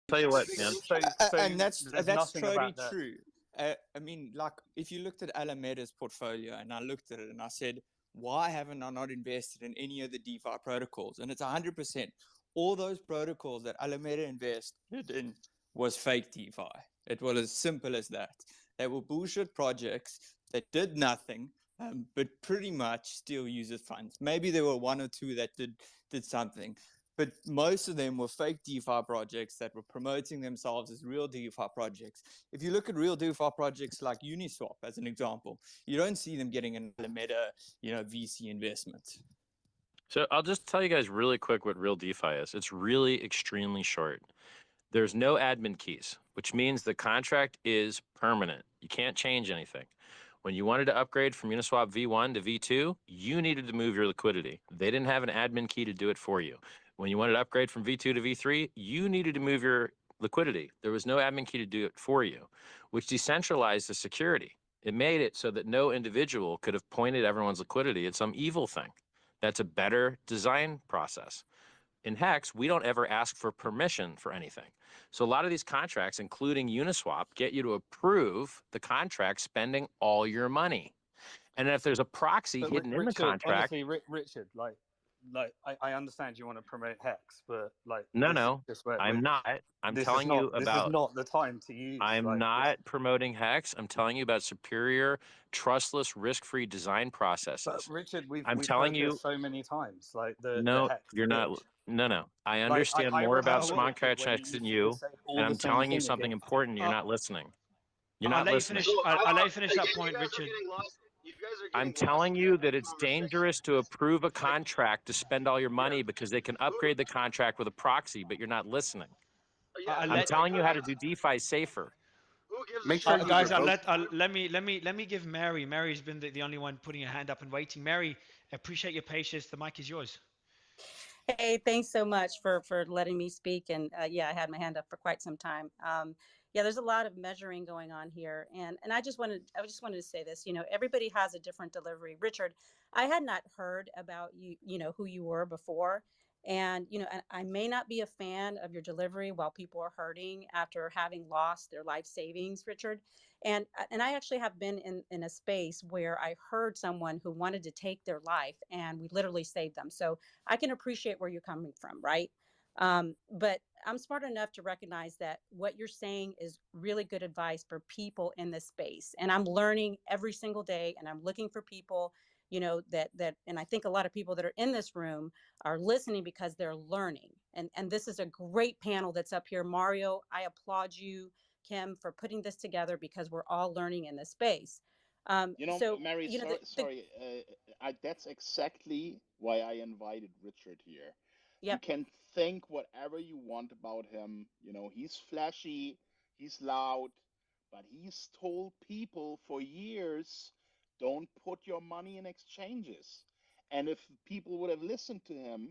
tell you what, man. So And that's nothing totally about that. true. I mean, like, if you looked at Alameda's portfolio, and I looked at it and I said, why haven't I not invested in any of the DeFi protocols? And it's 100%. All those protocols that Alameda invested in was fake DeFi. It was as simple as that. They were bullshit projects that did nothing, but pretty much still uses funds. Maybe there were one or two that did something, but most of them were fake DeFi projects that were promoting themselves as real DeFi projects. If you look at real DeFi projects like Uniswap, as an example, you don't see them getting an Alameda, VC investment. So I'll just tell you guys really quick what real DeFi is. It's really extremely short. There's no admin keys, which means the contract is permanent. You can't change anything. When you wanted to upgrade from Uniswap V1 to V2, you needed to move your liquidity. They didn't have an admin key to do it for you. When you wanted to upgrade from V2 to V3, you needed to move your liquidity. There was no admin key to do it for you, which decentralized the security. It made it so that no individual could have pointed everyone's liquidity at some evil thing. That's a better design process. In HEX, we don't ever ask for permission for anything. So a lot of these contracts, including Uniswap, get you to approve the contract spending all your money. And if there's a proxy hidden in the contract... Honestly, Richard, I understand you want to promote HEX, but No, I'm not. I'm telling you about... This is not the time to use... I'm not promoting HEX. I'm telling you about superior, trustless, risk-free design processes. But Richard, we've telling heard you this so many times. No, you're not. No. I understand more about smart contracts than you, and I'm telling you something important. You're not listening. You're not listening. I'll let you finish that point, Richard. I'm telling you that it's dangerous to approve a contract to spend all your money because they can upgrade the contract with a proxy, but you're not listening. I'm telling you how to do DeFi safer. Make sure guys, let me give Mary. Mary's been the only one putting her hand up and waiting. Mary, appreciate your patience. The mic is yours. Hey, thanks so much for letting me speak. And yeah, I had my hand up for quite some time. Yeah, there's a lot of measuring going on here, and I just wanted to say this. Everybody has a different delivery. Richard, I had not heard about you, who you were before, and I may not be a fan of your delivery while people are hurting after having lost their life savings, Richard. And I actually have been in a space where I heard someone who wanted to take their life, and we literally saved them. So I can appreciate where you're coming from, right? But I'm smart enough to recognize that what you're saying is really good advice for people in this space. And I'm learning every single day, and I'm looking for people, that, and I think a lot of people that are in this room are listening because they're learning. And this is a great panel that's up here. Mario, I applaud you, Kim, for putting this together because we're all learning in this space. Mary, sorry. That's exactly why I invited Richard here. Yep. You can think whatever you want about him. He's flashy, he's loud, but he's told people for years, don't put your money in exchanges. And if people would have listened to him,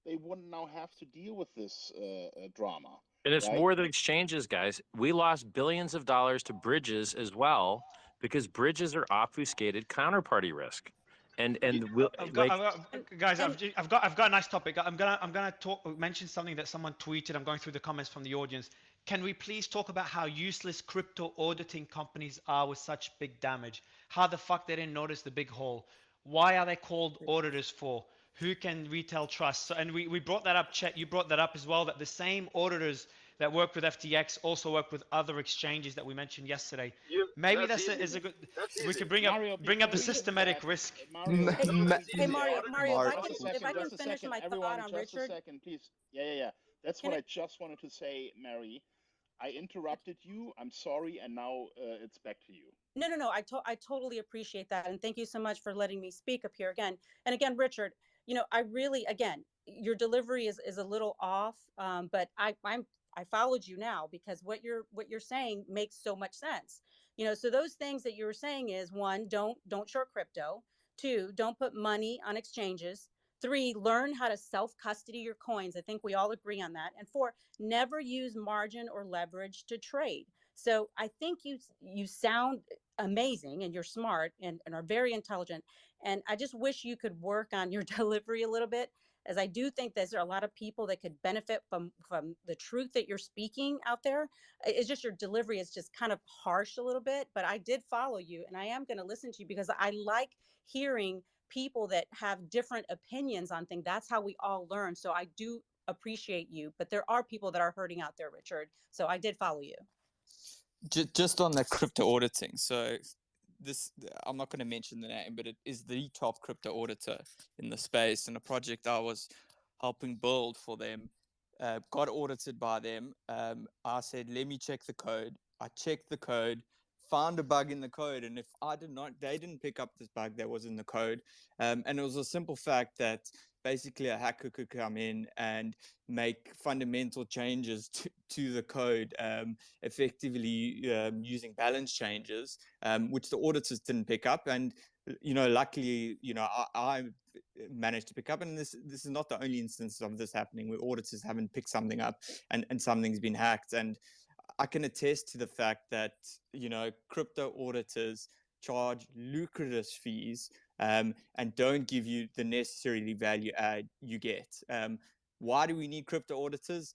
they wouldn't now have to deal with this drama. And it's right? more than exchanges, guys. We lost billions of dollars to bridges as well because bridges are obfuscated counterparty risk. And guys, I've got a nice topic. I'm gonna mention something that someone tweeted. I'm going through the comments from the audience. Can we please talk about how useless crypto auditing companies are with such big damage? How the fuck they didn't notice the big hole? Why are they called auditors for? Who can retail trust? So, and we brought that up, Chet, you brought that up as well, that the same auditors that work with FTX also work with other exchanges that we mentioned yesterday. Maybe is a good, we could bring up the systematic risk. Hey, Mario, if I can finish my thought on Richard. Just a second, please. Yeah. That's what I just wanted to say, Mary. I interrupted you. I'm sorry, and now it's back to you. No. I totally appreciate that, and thank you so much for letting me speak up here again. And again, Richard, I really, again, your delivery is a little off, but I followed you now because what you're saying makes so much sense. So those things that you were saying is, one, don't short crypto. Two, don't put money on exchanges. Three, learn how to self-custody your coins. I think we all agree on that. And four, never use margin or leverage to trade. So I think you sound amazing, and you're smart and are very intelligent. And I just wish you could work on your delivery a little bit. as I do think that there are a lot of people that could benefit from the truth that you're speaking out there. It's just your delivery is just kind of harsh a little bit, but I did follow you, and I am going to listen to you because I like hearing people that have different opinions on things. That's how we all learn. So I do appreciate you, but there are people that are hurting out there, Richard. So I did follow you. Just on the crypto auditing. So this, I'm not going to mention the name, but it is the top crypto auditor in the space, and a project I was helping build for them got audited by them. I said, let me check the code. I checked the code, found a bug in the code, and if I did not, they didn't pick up this bug that was in the code. And it was a simple fact that basically a hacker could come in and make fundamental changes to the code, effectively using balance changes, which the auditors didn't pick up. And luckily, I managed to pick up. And this is not the only instance of this happening where auditors haven't picked something up and something's been hacked. And I can attest to the fact that crypto auditors charge lucrative fees and don't give you the necessarily value add you get. Why do we need crypto auditors?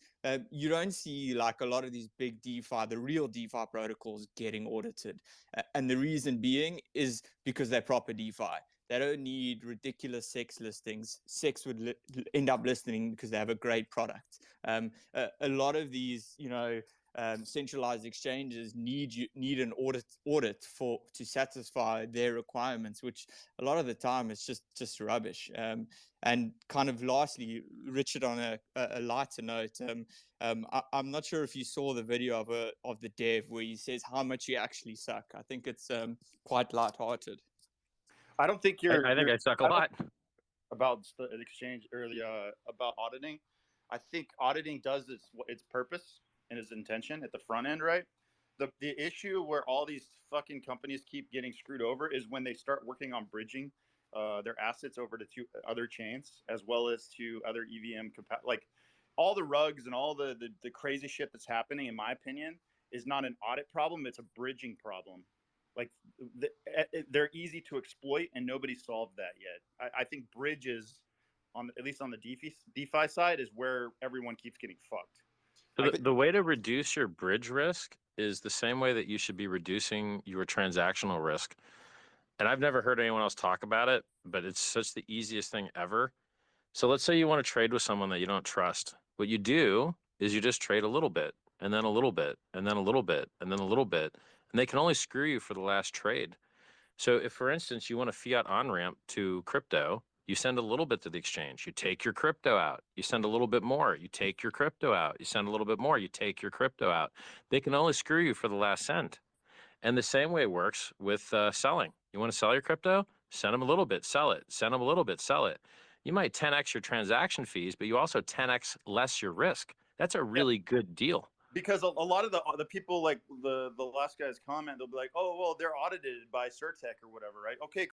You don't see like a lot of these big DeFi, the real DeFi protocols getting audited. And the reason being is because they're proper DeFi. They don't need ridiculous SEX listings. SEX would end up listening because they have a great product. A lot of these, centralized exchanges need an audit to satisfy their requirements, which a lot of the time is just rubbish. And kind of lastly, Richard, on a lighter note, I'm not sure if you saw the video of the dev where he says how much you actually suck. I think it's quite lighthearted. I don't think you're. I think I suck a lot. About the exchange earlier about auditing. I think auditing does its purpose and its intention at the front end, right? The issue where all these fucking companies keep getting screwed over is when they start working on bridging their assets over to other chains as well as to other EVM like all the rugs and all the crazy shit that's happening, in my opinion, is not an audit problem, it's a bridging problem. Like they're easy to exploit and nobody solved that yet. I think bridges, at least on the DeFi side, is where everyone keeps getting fucked. So the way to reduce your bridge risk is the same way that you should be reducing your transactional risk. And I've never heard anyone else talk about it, but it's such the easiest thing ever. So let's say you want to trade with someone that you don't trust. What you do is you just trade a little bit, and then a little bit, and then a little bit, and then a little bit. And they can only screw you for the last trade. So if, for instance, you want a fiat on-ramp to crypto, you send a little bit to the exchange. You take your crypto out. You send a little bit more. You take your crypto out. You send a little bit more. You take your crypto out. They can only screw you for the last cent. And the same way works with selling. You want to sell your crypto? Send them a little bit, sell it. Send them a little bit, sell it. You might 10x your transaction fees, but you also 10x less your risk. That's a really good deal. Because a lot of the people, like the last guy's comment, they'll be like, oh, well, they're audited by Certec or whatever, right? Okay,